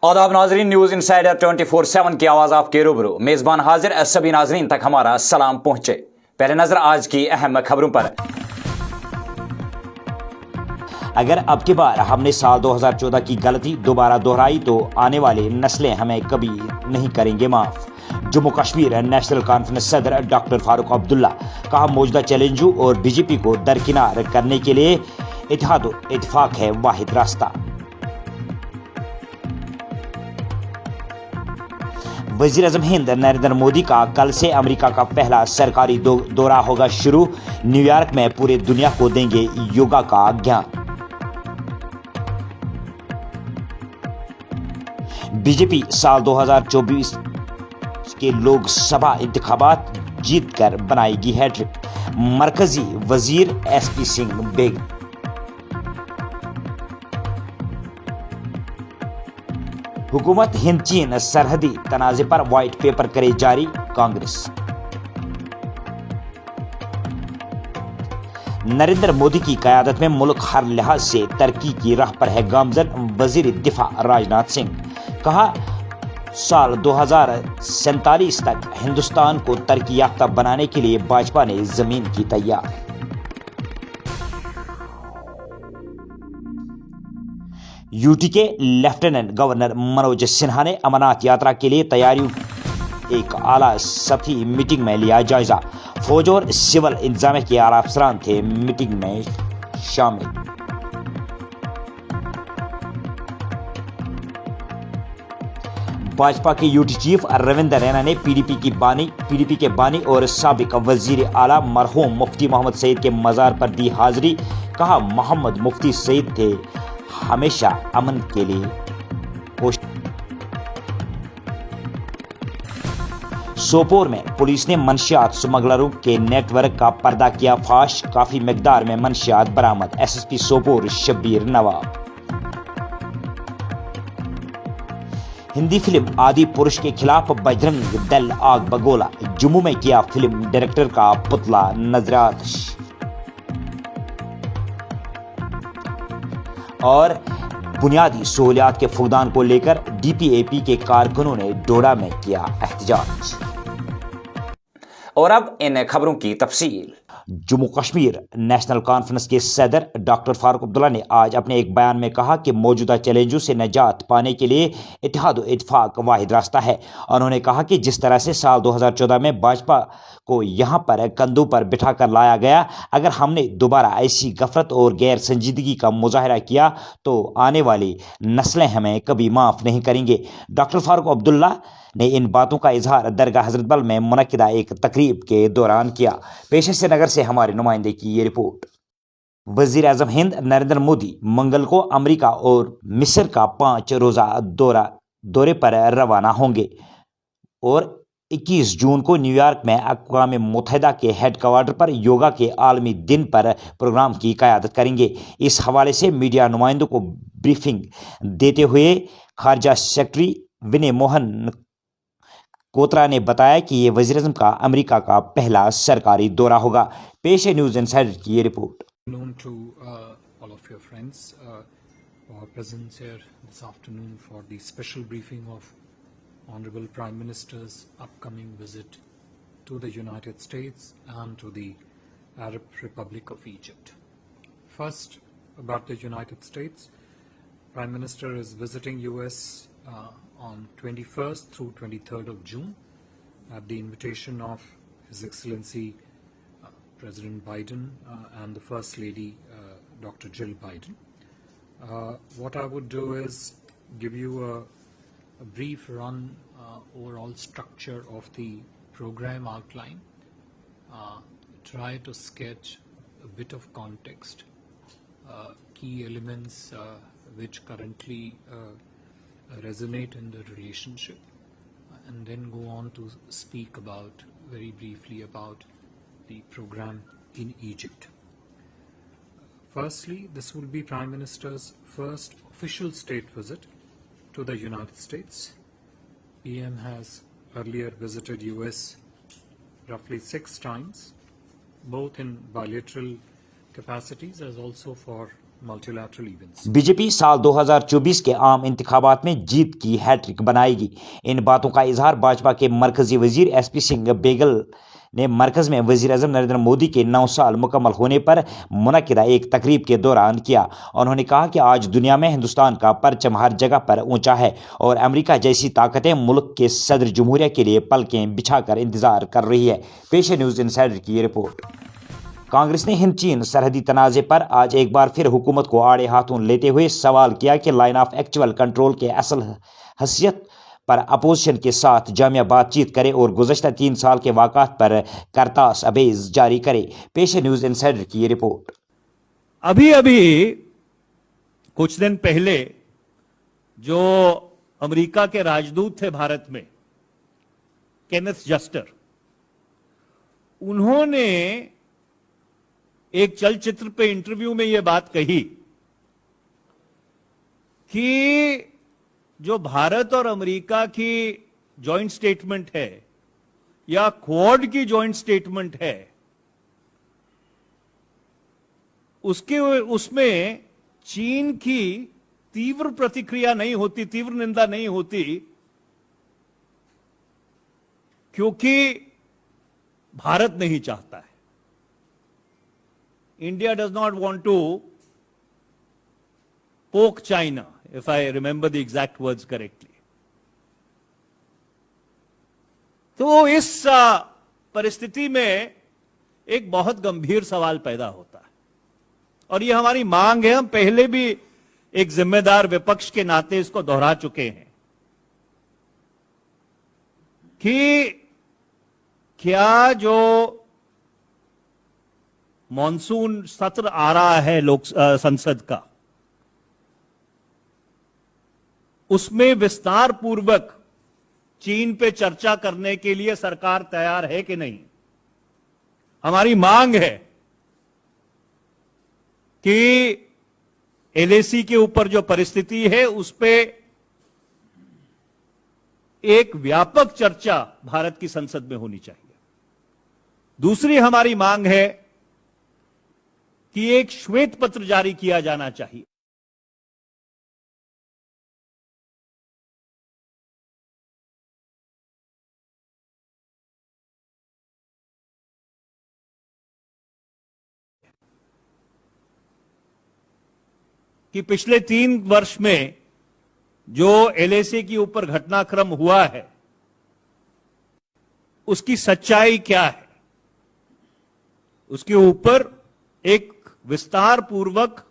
आदाब नाजरीन, news insider 24/7 की आवाज आपके रूबरू मेजबान हाजिर, सभी नाजरीन तक हमारा सलाम पहुंचे। पहले नजर आज की अहम खबरों पर। अगर अब की बार हमने साल 2014 की गलती दोबारा दोहराई तो आने वाली नस्लें हमें कभी नहीं करेंगे माफ। जम्मू कश्मीर नेशनल कॉन्फ्रेंस सदर डॉक्टर फारूक अब्दुल्ला कहा, मौजूदा चैलेंजों और बीजेपी को दरकिनार करने के लिए इत्तेहाद और इत्तेफाक है वाहिद रास्ता। वजीर आजम हिंद नरेंद्र मोदी का कल से अमेरिका का पहला सरकारी दौरा होगा शुरू। न्यूयॉर्क में पूरे दुनिया को देंगे योगा का ज्ञान। बीजेपी साल 2024 के लोकसभा इंतखाबात जीतकर बनाएगी हैट्रिक। मरकजी वजीर एसपी सिंह बेग। हुकूमत हिंद चीन सरहदी तनाज़े पर व्हाइट पेपर करे जारी, कांग्रेस। नरेंद्र मोदी की क़यादत में मुल्क हर लिहाज से तरक्की की राह पर है गामजन। वजीर दिफा राजनाथ सिंह कहा, साल 2047 तक हिंदुस्तान को तरक्की याफ्ता बनाने के लिए भाजपा ने जमीन की तैयार। यूटी के लेफ्टिनेंट गवर्नर मनोज सिन्हा ने अमरनाथ यात्रा के लिए तैयारियों एक आला सतही मीटिंग में लिया जायजा। फौज और सिविल इंतजामिया के आला अफसरान थे मीटिंग में शामिल। भाजपा के यूटी चीफ रविंद्र रैना ने पीडीपी के बानी और साबिक वजीर आला मरहूम मुफ्ती मोहम्मद सईद के मज़ार पर दी हाजिरी। कहा, मोहम्मद मुफ्ती सईद थे हमेशा अमन के लिए कोशिश। सोपोर में पुलिस ने मंशियात स्मगलरों के नेटवर्क का पर्दा किया फाश। काफी मिकदार में मंशियात बरामद। एसएसपी सोपोर शब्बीर नवाब। हिंदी फिल्म आदि पुरुष के खिलाफ बजरंग दल आग बगोला। जम्मू में किया फिल्म डायरेक्टर का पुतला नजरात। और बुनियादी सहूलियात के फुकदान को लेकर डीपीएपी के कारकुनों ने डोडा में किया एहतजाज। और अब इन खबरों की तफसील। जम्मू कश्मीर नेशनल कॉन्फ्रेंस के सदर डॉक्टर फारूक अब्दुल्ला ने आज अपने एक बयान में कहा कि मौजूदा चैलेंजों से निजात पाने के लिए इत्तेहाद और इत्तेफाक वाहिद रास्ता है। उन्होंने कहा कि जिस तरह से साल 2014 में भाजपा को यहाँ पर कंधों पर बिठा कर लाया गया, अगर हमने दोबारा ऐसी गफलत और गैर संजीदगी का मुजाहरा किया तो आने वाली नस्लें हमें कभी माफ़ नहीं करेंगे। डॉक्टर फारूक अब्दुल्ला ने इन बातों का इजहार दरगाह हजरत बल में मुनक्किदा एक तकरीब के दौरान किया। पेश श्रीनगर से हमारे नुमाइंदे की ये रिपोर्ट। वजीर आजम हिंद नरेंद्र मोदी मंगल को अमेरिका और मिस्र का 5 रोज़ा दौरे पर रवाना होंगे और 21 जून को न्यूयॉर्क में अक़वाम मुत्तहिदा के हेडक्वार्टर पर योगा के आलमी दिन पर प्रोग्राम की क़यादत करेंगे। इस हवाले से मीडिया नुमाइंदों को ब्रीफिंग देते हुए खारजा सेक्रेटरी विनय मोहन कोत्रा ने बताया कि ये वज़ीर आज़म का अमेरिका का पहला सरकारी दौरा होगा। पेश है न्यूज़ इनसाइडर की ये report. To all of your friends for presence here this afternoon for the special briefing of Honorable Prime Minister's upcoming visit to the United States and to the Arab Republic of Egypt. First, about the United States, Prime Minister is visiting US on 21st through 23rd of June at the invitation of His Excellency President Biden and the First Lady Dr. Jill Biden. What I would do is give you a brief run overall structure of the program outline, try to sketch a bit of context, key elements which currently resonate in the relationship, and then go on to speak about very briefly about the program in Egypt. Firstly, this will be Prime Minister's first official state visit to the United States. PM has earlier visited US roughly 6 times, both in bilateral capacities as also for multilateral events. BJP साल 2024 के आम इंतखाबात में जीत की hat trick बनाएगी। इन बातों का इजहार भाजपा के मरकजी वजीर एसपी सिंह बेगल ने मरकज में वजीर-ए-आज़म नरेंद्र मोदी के 9 साल मुकम्मल होने पर मुनक्किदा एक तकरीब के दौरान किया। उन्होंने कहा कि आज दुनिया में हिंदुस्तान का परचम हर जगह पर ऊंचा है और अमेरिका जैसी ताकतें मुल्क के सदर जमहूरिया के लिए पलकें बिछाकर इंतजार कर रही है। पेश है न्यूज़ इनसाइडर की ये रिपोर्ट। कांग्रेस ने हिंद चीन सरहदी तनाज़े पर आज एक बार फिर हुकूमत को आड़े हाथों लेते हुए सवाल किया कि लाइन ऑफ एक्चुअल कंट्रोल के असल हसीयत पर अपोजिशन के साथ जामिया बातचीत करे और गुज़श्ता 3 साल के वाक़ात पर करतास अबेज जारी करे। पेश है न्यूज़ इनसाइडर की ये रिपोर्ट। अभी अभी कुछ दिन पहले जो अमेरिका के राजदूत थे भारत में, केनेथ जस्टर, उन्होंने एक चलचित्र पे इंटरव्यू में यह बात कही कि जो भारत और अमेरिका की जॉइंट स्टेटमेंट है या क्वाड की जॉइंट स्टेटमेंट है, उसमें चीन की तीव्र प्रतिक्रिया नहीं होती, तीव्र निंदा नहीं होती, क्योंकि भारत नहीं चाहता है। India does not want to poke China, if I remember the exact words correctly. तो इस परिस्थिति में एक बहुत गंभीर सवाल पैदा होता है और ये हमारी मांग है। हम पहले भी एक जिम्मेदार विपक्ष के नाते इसको दोहरा चुके हैं कि क्या जो मॉनसून सत्र आ रहा है संसद का, उसमें विस्तार पूर्वक चीन पे चर्चा करने के लिए सरकार तैयार है कि नहीं। हमारी मांग है कि एलएसी के ऊपर जो परिस्थिति है उस पे एक व्यापक चर्चा भारत की संसद में होनी चाहिए। दूसरी हमारी मांग है कि एक श्वेत पत्र जारी किया जाना चाहिए। कि पिछले 3 वर्ष में जो एलएसी के ऊपर घटनाक्रम हुआ है उसकी सच्चाई क्या है, उसके ऊपर एक विस्तार पूर्वक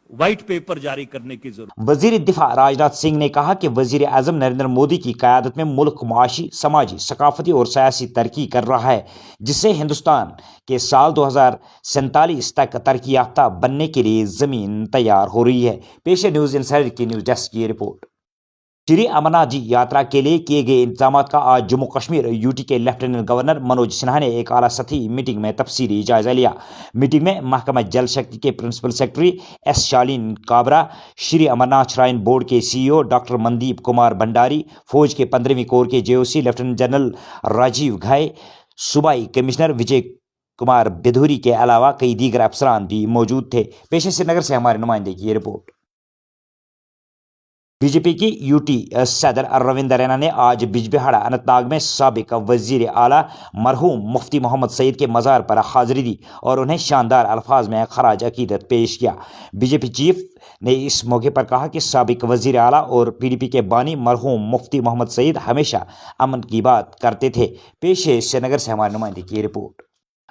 व्हाइट पेपर जारी करने की जरूरत। वजीर दिफा राजनाथ सिंह ने कहा कि वजीर आजम नरेंद्र मोदी की क़यादत में मुल्क माशी, समाजी, सकाफती और सियासी तरक्की कर रहा है, जिससे हिंदुस्तान के साल 2047 तक तरक्की याफ्ता बनने के लिए जमीन तैयार हो रही है। पेश है न्यूज़ इनसाइडर की न्यूज़ डेस्क की रिपोर्ट। श्री अमरनाथ जी यात्रा के लिए किए गए इंतजाम का आज जम्मू कश्मीर यूटी के लेफ्टिनेंट गवर्नर मनोज सिन्हा ने एक आला सतही मीटिंग में तफसीली जायजा लिया। मीटिंग में महकमा जल शक्ति के प्रिंसिपल सेक्रेटरी एस शालीन काबरा, श्री अमरनाथ श्राइन बोर्ड के सीईओ डॉक्टर मनदीप कुमार भंडारी, फौज के 15वीं कोर के जेओसी लेफ्टिनेंट जनरल राजीव घाय, सूबाई कमिश्नर विजय कुमार बेधूरी के अलावा कई दीगर अफसरान भी मौजूद थे। पेश श्रीनगर से हमारे नुमाइंदे की ये रिपोर्ट। बीजेपी की यूटी सदर रविंदर रैना ने आज बिजबिहाड़ा अनंतनाग में साबिक वजीर आला मरहूम मुफ्ती मोहम्मद सईद के मज़ार पर हाजिरी दी और उन्हें शानदार अल्फाज में खराज अकीदत पेश किया। बीजेपी चीफ ने इस मौके पर कहा कि साबिक वजीर आला और पीडीपी के बानी मरहूम मुफ्ती मोहम्मद सईद हमेशा अमन की बात करते थे। पेश है श्रीनगर से हमारे नुमाइंदे की रिपोर्ट।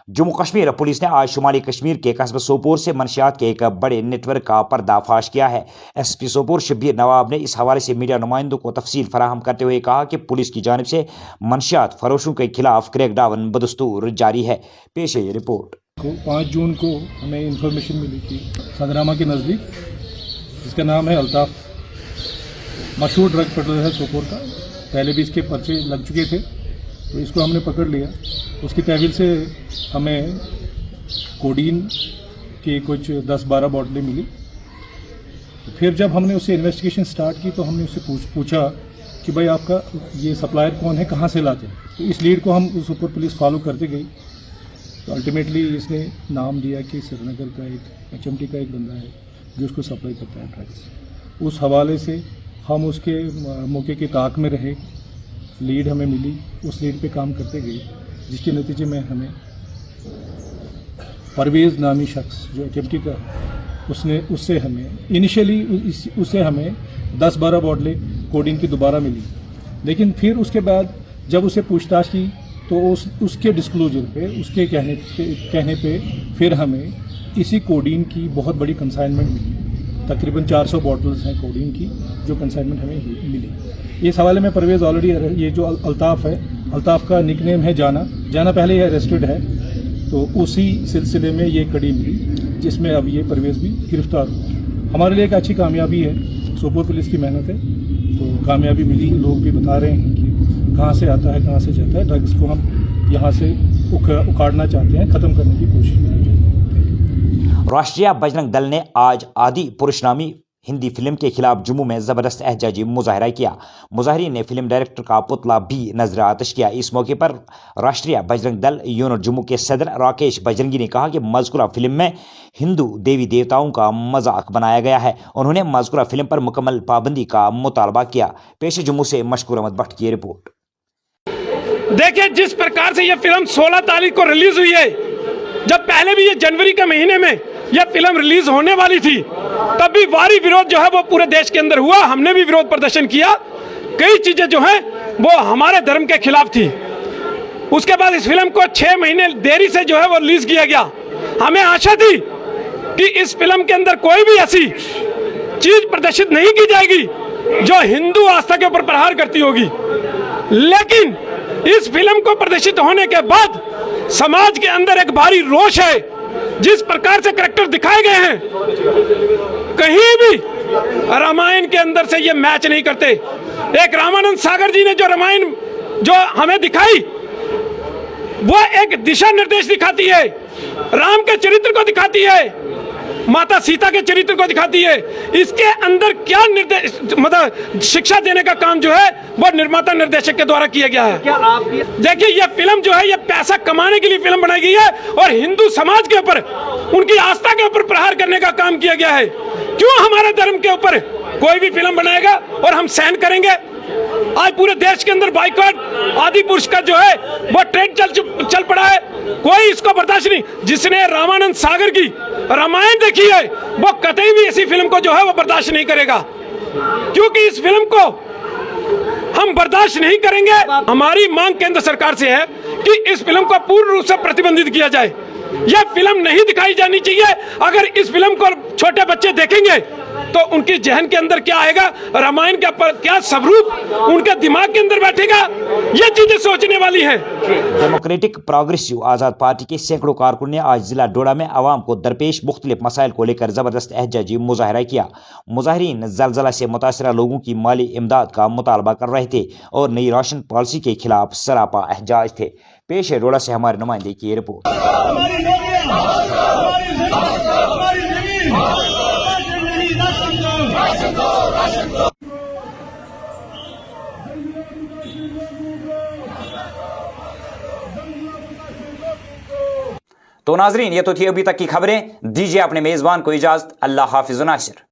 जम्मू कश्मीर पुलिस ने आज शुमाली कश्मीर के कस्बा सोपोर से मनशियात के एक बड़े नेटवर्क का पर्दाफाश किया है। एसपी सोपोर शब्बीर नवाब ने इस हवाले से मीडिया नुमाइंदों को तफसील फराहम करते हुए कहा कि पुलिस की जानिब से मनशियात फरोशों के खिलाफ क्रैकडाउन बदस्तूर जारी है। पेश है ये रिपोर्ट। 5 जून को हमें इंफॉर्मेशन मिली थी सदरामा के नज़दीक, जिसका नाम है अल्ताफ, मशहूर ड्रग पेडलर है सोपोर का। पहले भी इसके पर्चे लग चुके थे, तो इसको हमने पकड़ लिया। उसकी तहवील से हमें कोडीन की कुछ 10-12 बोतलें मिली। तो फिर जब हमने उससे इन्वेस्टिगेशन स्टार्ट की तो हमने उससे पूछा कि भाई आपका ये सप्लायर कौन है, कहाँ से लाते हैं। तो इस लीड को हम उस ऊपर पुलिस फॉलो करते गई। तो अल्टीमेटली इसने नाम दिया कि श्रीनगर का एक HMT का एक बंदा है जो उसको सप्लाई करता है ड्रग्स। उस हवाले से हम उसके मौके की ताक में रहे, लीड हमें मिली, उस लीड पे काम करते गए, जिसके नतीजे में हमें परवेज़ नामी शख्स जो एकेप्टी का उससे हमें इनिशियली उससे हमें 10-12 बॉटलें कोडीन की दोबारा मिली, लेकिन फिर उसके बाद जब उसे पूछताछ की तो उसके डिस्क्लोजर पे, उसके कहने पे फिर हमें इसी कोडीन की बहुत बड़ी कंसाइनमेंट मिली। तकरीबन 400 बॉटल्स हैं कोडीन की जो कंसाइनमेंट हमें मिली। इस हवाले में परवेज़ ऑलरेडी, ये जो अल्ताफ़ है, अल्ताफ़ का निकनेम है जाना पहले ये अरेस्टेड है, तो उसी सिलसिले में ये कड़ी मिली जिसमें अब ये परवेज़ भी गिरफ्तार हुआ। हमारे लिए एक अच्छी कामयाबी है, सोपोर पुलिस की मेहनत है, तो कामयाबी मिली। लोग भी बता रहे हैं कि कहाँ से आता है, कहाँ से जाता है। ड्रग्स को हम यहाँ से उखाड़ना चाहते हैं, ख़त्म करने की कोशिश करेंगे। राष्ट्रीय बजरंग दल ने आज आदि पुरुष नामी हिंदी फिल्म के खिलाफ जम्मू में जबरदस्त एहतजाजी मुजाहरा किया। मुजाहिरीन ने फिल्म डायरेक्टर का पुतला भी नजर आतिश किया। इस मौके पर राष्ट्रीय बजरंग दल यूनिट जम्मू के सदर राकेश बजरंगी ने कहा कि मज़कूरा फिल्म में हिंदू देवी देवताओं का मजाक बनाया गया है। उन्होंने मज़कूरा फिल्म पर मुकम्मल पाबंदी का मुतालबा किया। पेश जम्मू से मशकूर अहमद भट्ट की रिपोर्ट। देखिए, जिस प्रकार से यह फिल्म 16 तारीख को रिलीज हुई है, जब पहले भी ये जनवरी के महीने में यह फिल्म रिलीज होने वाली थी, तब भी भारी विरोध जो है वो पूरे देश के अंदर हुआ। हमने भी विरोध प्रदर्शन किया। कई चीजें जो हैं वो हमारे धर्म के खिलाफ थी। उसके बाद इस फिल्म को 6 महीने देरी से जो है वो रिलीज किया गया। हमें आशा थी कि इस फिल्म के अंदर कोई भी ऐसी चीज प्रदर्शित नहीं की जाएगी जो हिंदू आस्था के ऊपर प्रहार करती होगी, लेकिन इस फिल्म को प्रदर्शित होने के बाद समाज के अंदर एक भारी रोष है। जिस प्रकार से करैक्टर दिखाए गए हैं, कहीं भी रामायण के अंदर से ये मैच नहीं करते। एक रामानंद सागर जी ने जो रामायण जो हमें दिखाई, वो एक दिशा निर्देश दिखाती है, राम के चरित्र को दिखाती है, माता सीता के चरित्र को दिखाती है। इसके अंदर क्या निर्देश, मतलब शिक्षा देने का काम जो है वो निर्माता निर्देशक के द्वारा किया गया है। क्या आप देखिए, ये फिल्म जो है ये पैसा कमाने के लिए फिल्म बनाई गई है और हिंदू समाज के ऊपर, उनकी आस्था के ऊपर प्रहार करने का काम किया गया है। क्यों हमारे धर्म के ऊपर कोई भी फिल्म बनाएगा और हम सहन करेंगे? आज पूरे देश के अंदर बाइकॉट आदि पुरुष का जो है वो ट्रेंड चल पड़ा है। कोई इसको बर्दाश्त नहीं। जिसने रामानंद सागर की रामायण देखी है वो कतई भी ऐसी फिल्म को जो है वो बर्दाश्त नहीं करेगा, क्योंकि इस फिल्म को हम बर्दाश्त नहीं करेंगे। हमारी मांग केंद्र सरकार से है कि इस फिल्म को पूर्ण रूप से प्रतिबंधित किया जाए। यह फिल्म नहीं दिखाई जानी चाहिए। अगर इस फिल्म को छोटे बच्चे देखेंगे तो उनकी जहन के अंदर क्या आएगा, रामायण का क्या स्वरूप उनके दिमाग के अंदर बैठेगा, ये चीजें सोचने वाली हैं। डेमोक्रेटिक प्रोग्रेसिव आज़ाद पार्टी के सैकड़ों कारकुन ने आज जिला डोडा में आवाम को दरपेश मुख्तलिफ मसाइल को लेकर जबरदस्त एहतजाजी मुजाहरा किया। मुजाहिरीन जलजला से मुतासरा लोगों की माली इमदाद का मुतालबा कर रहे थे और नई राशन पॉलिसी के खिलाफ सरापा एहतजाज थे। पेश है डोडा से हमारे नुमाइंदे की रिपोर्ट। तो नाजरीन, ये तो थी अभी तक की खबरें। दीजिए अपने मेजबान को इजाजत। अल्लाह हाफिज़ नासिर।